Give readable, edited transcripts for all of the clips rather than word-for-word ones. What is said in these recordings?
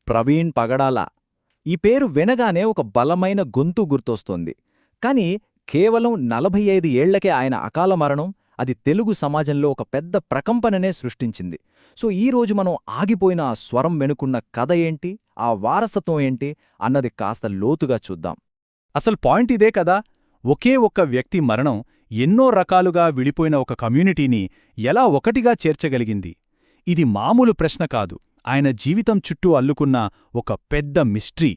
ప్రవీణ్ పగడాల. ఈ పేరు వినగానే ఒక బలమైన గొంతు గుర్తొస్తోంది. కాని కేవలం 45 ఏళ్లకే ఆయన అకాల మరణం, అది తెలుగు సమాజంలో ఒక పెద్ద ప్రకంపననే సృష్టించింది. సో ఈరోజు మనం ఆగిపోయిన ఆ స్వరం వెనుకున్న కథ ఏంటి, ఆ వారసత్వం ఏంటి అన్నది కాస్త లోతుగా చూద్దాం. అసలు పాయింట్ ఇదే కదా, ఒకే ఒక్క వ్యక్తి మరణం ఎన్నో రకాలుగా విడిపోయిన ఒక కమ్యూనిటీని ఎలా ఒకటిగా చేర్చగలిగింది. ఇది మామూలు ప్రశ్న కాదు, ఆయన జీవితం చుట్టూ అల్లుకున్న ఒక పెద్ద మిస్ట్రీ.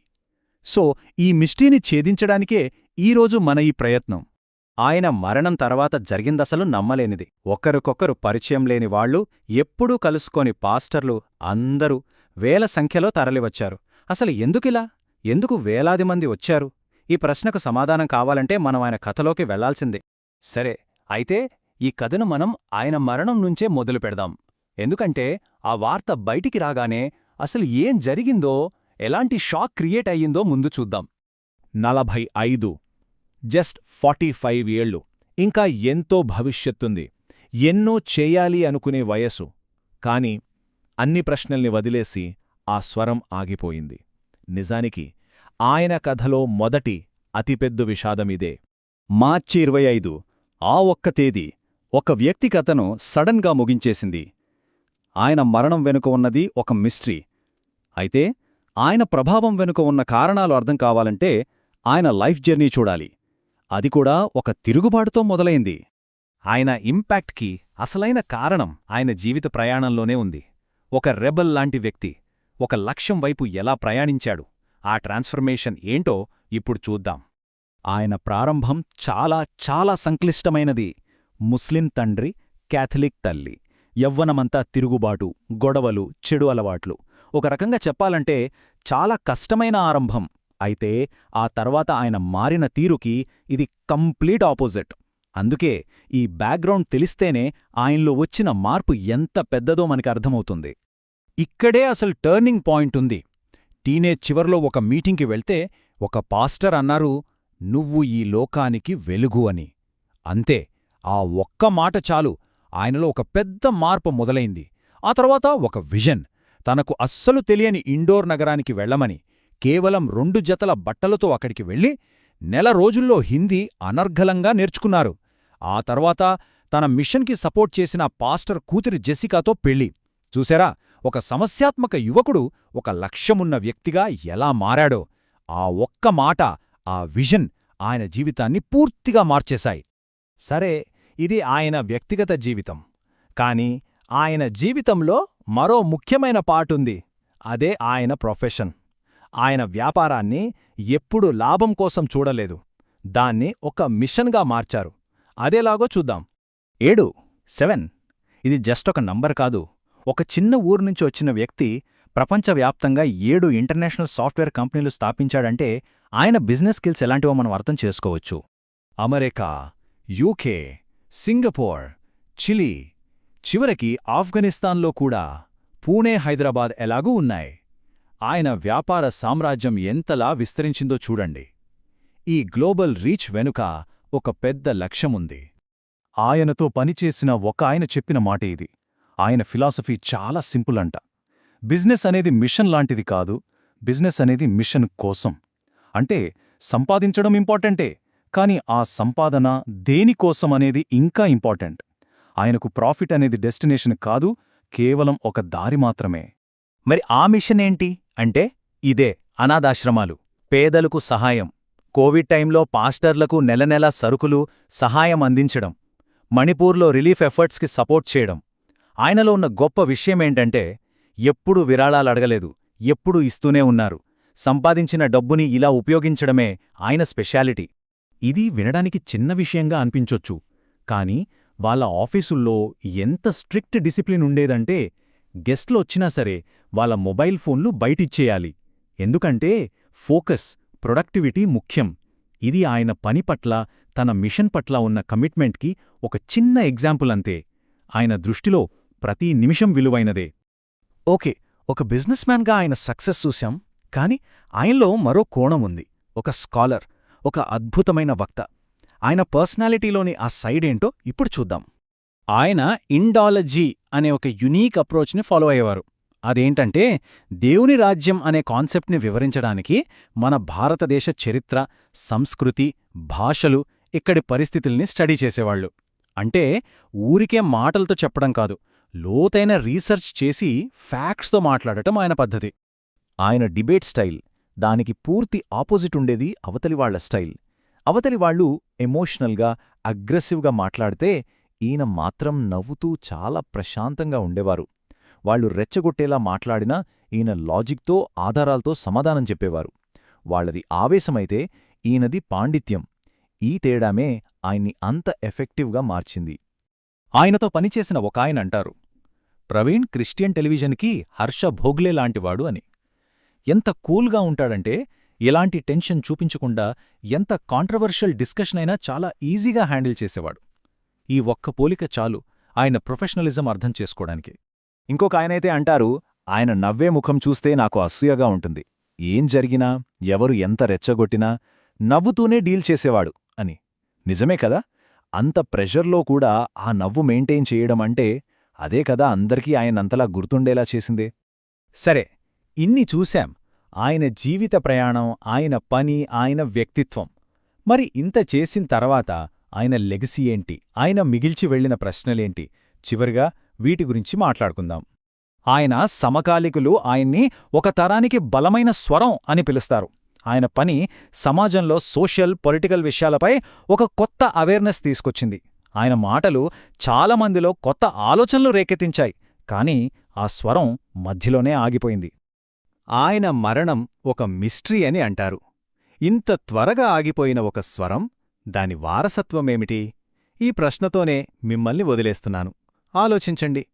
సో ఈ మిస్ట్రీని ఛేదించడానికే ఈరోజు మన ఈ ప్రయత్నం. ఆయన మరణం తర్వాత జరిగిందసలు నమ్మలేనిది. ఒకరికొకరు పరిచయం లేని వాళ్లు, ఎప్పుడూ కలుసుకోని పాస్టర్లు అందరూ వేల సంఖ్యలో తరలివచ్చారు. అసలు ఎందుకిలా? ఎందుకు వేలాది మంది వచ్చారు? ఈ ప్రశ్నకు సమాధానం కావాలంటే మనం ఆయన కథలోకి వెళ్లాల్సిందే. సరే, అయితే ఈ కథను మనం ఆయన మరణం నుంచే మొదలు పెడదాం. ఎందుకంటే ఆ వార్త బయటికి రాగానే అసలు ఏం జరిగిందో, ఎలాంటి షాక్ క్రియేట్ అయ్యిందో ముందు చూద్దాం. 45, జస్ట్ 45 ఏళ్ళు. ఇంకా ఎంతో భవిష్యత్తుంది, ఎన్నో చేయాలి అనుకునే వయసు. కాని అన్ని ప్రశ్నల్ని వదిలేసి ఆ స్వరం ఆగిపోయింది. నిజానికి ఆయన కథలో మొదటి అతిపెద్ద విషాదమిదే. మార్చి 25, ఆ ఒక్క తేదీ ఒక వ్యక్తి కథను సడన్గా ముగించేసింది. ఆయన మరణం వెనుక ఉన్నది ఒక మిస్టరీ. అయితే ఆయన ప్రభావం వెనుక ఉన్న కారణాలు అర్థం కావాలంటే ఆయన లైఫ్ జర్నీ చూడాలి. అది కూడా ఒక తిరుగుబాటుతో మొదలైంది. ఆయన ఇంపాక్ట్కి అసలైన కారణం ఆయన జీవిత ప్రయాణంలోనే ఉంది. ఒక రెబల్ లాంటి వ్యక్తి ఒక లక్ష్యం వైపు ఎలా ప్రయాణించాడు, ఆ ట్రాన్స్ఫర్మేషన్ ఏంటో ఇప్పుడు చూద్దాం. ఆయన ప్రారంభం చాలా చాలా సంక్లిష్టమైనది. ముస్లిం తండ్రి, క్యాథలిక్ తల్లి, యవ్వనమంతా తిరుగుబాటు, గొడవలు, చెడు అలవాట్లు. ఒక రకంగా చెప్పాలంటే చాలా కష్టమైన ఆరంభం. అయితే ఆ తర్వాత ఆయన మారిన తీరుకి ఇది కంప్లీట్ ఆపోజిట్. అందుకే ఈ బ్యాక్గ్రౌండ్ తెలిస్తేనే ఆయనలో వచ్చిన మార్పు ఎంత పెద్దదో మనకి అర్థమవుతుంది. ఇక్కడే అసలు టర్నింగ్ పాయింట్ ఉంది. టీనేజ్ చివర్లో ఒక మీటింగ్కి వెళ్తే ఒక పాస్టర్ అన్నారు, "నువ్వు ఈ లోకానికి వెలుగు" అని. అంతే, ఆ ఒక్క మాట చాలు, ఆయనలో ఒక పెద్ద మార్పు మొదలైంది. ఆ తర్వాత ఒక విజన్, తనకు అస్సలు తెలియని ఇండోర్ నగరానికి వెళ్లమని. కేవలం 2 జతల బట్టలతో అక్కడికి వెళ్ళి నెల రోజుల్లో హిందీ అనర్ఘలంగా నేర్చుకున్నారు. ఆ తర్వాత తన మిషన్కి సపోర్ట్ చేసిన పాస్టర్ కూతురి జెసికాతో పెళ్లి. చూశారా, ఒక సమస్యాత్మక యువకుడు ఒక లక్ష్యమున్న వ్యక్తిగా ఎలా మారాడో. ఆ ఒక్క మాట, ఆ విజన్ ఆయన జీవితాన్ని పూర్తిగా మార్చేశాయి. సరే, ఇది ఆయన వ్యక్తిగత జీవితం. కాని ఆయన జీవితంలో మరో ముఖ్యమైన పార్టుంది. అదే ఆయన ప్రొఫెషన్. ఆయన వ్యాపారాన్ని ఎప్పుడూ లాభం కోసం చూడలేదు, దాన్ని ఒక మిషన్గా మార్చారు. అదేలాగో చూద్దాం. 7 ఇది జస్ట్ ఒక నంబర్ కాదు. ఒక చిన్న ఊరు నుంచి వచ్చిన వ్యక్తి ప్రపంచవ్యాప్తంగా 7 ఇంటర్నేషనల్ సాఫ్ట్వేర్ కంపెనీలు స్థాపించాడంటే ఆయన బిజినెస్ స్కిల్స్ ఎలాంటివో మనం అర్థం చేసుకోవచ్చు. అమెరికా, యూకే, సింగపూర్, చిలీ, చివరికి ఆఫ్ఘనిస్తాన్లో కూడా, పూణే, హైదరాబాద్ ఎలాగూ ఉన్నాయి. ఆయన వ్యాపార సామ్రాజ్యం ఎంతలా విస్తరించిందో చూడండి. ఈ గ్లోబల్ రీచ్ వెనుక ఒక పెద్ద లక్ష్యముంది. ఆయనతో పనిచేసిన ఒక ఆయన చెప్పిన మాట ఇది. ఆయన ఫిలాసఫీ చాలా సింపుల్ అంట. బిజినెస్ అనేది మిషన్ లాంటిది కాదు, బిజినెస్ అనేది మిషన్ కోసం. అంటే సంపాదించడం ఇంపార్టెంటే, కాని ఆ సంపాదన దేనికోసం అనేది ఇంకా ఇంపార్టెంట్. ఆయనకు ప్రాఫిట్ అనేది డెస్టినేషన్ కాదు, కేవలం ఒక దారి మాత్రమే. మరి ఆ మిషన్ ఏంటి అంటే ఇదే, అనాథాశ్రమాలు, పేదలకు సహాయం. కోవిడ్ టైంలో పాస్టర్లకు నెలనెలా సరుకులు, సహాయం అందించడం, మణిపూర్లో రిలీఫ్ ఎఫర్ట్స్కి సపోర్ట్ చేయడం. ఆయనలో ఉన్న గొప్ప విషయమేంటంటే ఎప్పుడూ విరాళాలడగలేదు, ఎప్పుడూ ఇస్తూనే ఉన్నారు. సంపాదించిన డబ్బుని ఇలా ఉపయోగించడమే ఆయన స్పెషాలిటీ. ఇది వినడానికి చిన్న విషయంగా అనిపించొచ్చు, కాని వాళ్ళ ఆఫీసుల్లో ఎంత స్ట్రిక్ట్ డిసిప్లిన్ ఉండేదంటే గెస్ట్లు వచ్చినా సరే వాళ్ళ మొబైల్ ఫోన్లు బయటిచ్చేయాలి. ఎందుకంటే ఫోకస్, ప్రొడక్టివిటీ ముఖ్యం. ఇది ఆయన పని పట్ల, తన మిషన్ పట్ల ఉన్న కమిట్మెంట్కి ఒక చిన్న ఎగ్జాంపుల్ అంతే. ఆయన దృష్టిలో ప్రతి నిమిషం విలువైనదే. ఓకే, ఒక బిజినెస్ మ్యాన్గా ఆయన సక్సెస్ చూశాం, కాని ఆయనలో మరో కోణం ఉంది. ఒక స్కాలర్, ఒక అద్భుతమైన వక్త. ఆయన పర్సనాలిటీలోని ఆ సైడ్ ఏంటో ఇప్పుడు చూద్దాం. ఆయన ఇండాలజీ అనే ఒక యునీక్ అప్రోచ్ని ఫాలో అయ్యేవారు. అదేంటంటే దేవుని రాజ్యం అనే కాన్సెప్ట్ని వివరించడానికి మన భారతదేశ చరిత్ర, సంస్కృతి, భాషలు, ఇక్కడి పరిస్థితుల్ని స్టడీ చేసేవాళ్లు. అంటే ఊరికే మాటలతో చెప్పడం కాదు, లోతైన రీసెర్చ్ చేసి ఫ్యాక్ట్స్తో మాట్లాడటం ఆయన పద్ధతి. ఆయన డిబేట్ స్టైల్, దానికి పూర్తి ఆపోజిట్ ఉండేది అవతలివాళ్ల స్టైల్. అవతలివాళ్లు ఎమోషనల్గా, అగ్రెసివ్గా మాట్లాడితే ఈయన మాత్రం నవ్వుతూ చాలా ప్రశాంతంగా ఉండేవారు. వాళ్లు రెచ్చగొట్టేలా మాట్లాడినా ఈయన లాజిక్తో, ఆధారాలతో సమాధానం చెప్పేవారు. వాళ్లది ఆవేశమైతే ఈయనది పాండిత్యం. ఈ తేడామే ఆయన్ని అంత ఎఫెక్టివ్గా మార్చింది. ఆయనతో పనిచేసిన ఒకాయనంటారు, ప్రవీణ్ క్రిస్టియన్ టెలివిజన్కి హర్ష భోగ్లే లాంటివాడు అని. ఎంత కూల్గా ఉంటాడంటే ఎలాంటి టెన్షన్ చూపించకుండా ఎంత కాంట్రవర్షియల్ డిస్కషన్ అయినా చాలా ఈజీగా హ్యాండిల్ చేసేవాడు. ఈ ఒక్క పోలిక చాలు ఆయన ప్రొఫెషనలిజం అర్థం చేసుకోవడానికి. ఇంకొక ఆయనైతే అంటారు, ఆయన నవ్వే ముఖం చూస్తే నాకు అసూయగా ఉంటుంది. ఏం జరిగినా, ఎవరు ఎంత రెచ్చగొట్టినా నవ్వుతూనే డీల్ చేసేవాడు అని. నిజమే కదా? అంత ప్రెషర్లో కూడా ఆ నవ్వు మెయింటైన్ చేయడమంటే అదే కదా అందరికీ ఆయనంతలా గుర్తుండేలా చేసిందే. సరే, ఇన్ని చూశాం. ఆయన జీవిత ప్రయాణం, ఆయన పని, ఆయన వ్యక్తిత్వం. మరి ఇంత చేసిన తర్వాత ఆయన లెగసీ ఏంటి, ఆయన మిగిల్చి వెళ్లిన ప్రశ్నలేంటి? చివరిగా వీటి గురించి మాట్లాడుకుందాం. ఆయన సమకాలికులు ఆయన్ని ఒక తరానికి బలమైన స్వరం అని పిలుస్తారు. ఆయన పని సమాజంలో సోషల్, పొలిటికల్ విషయాలపై ఒక కొత్త అవేర్నెస్ తీసుకొచ్చింది. ఆయన మాటలు చాలామందిలో కొత్త ఆలోచనలు రేకెత్తించాయి. కానీ ఆ స్వరం మధ్యలోనే ఆగిపోయింది. ఆయన మరణం ఒక మిస్టరీ అని అంటారు. ఇంత త్వరగా ఆగిపోయిన ఒక స్వరం, దాని వారసత్వమేమిటి? ఈ ప్రశ్నతోనే మిమ్మల్ని వదిలేస్తున్నాను. ఆలోచించండి.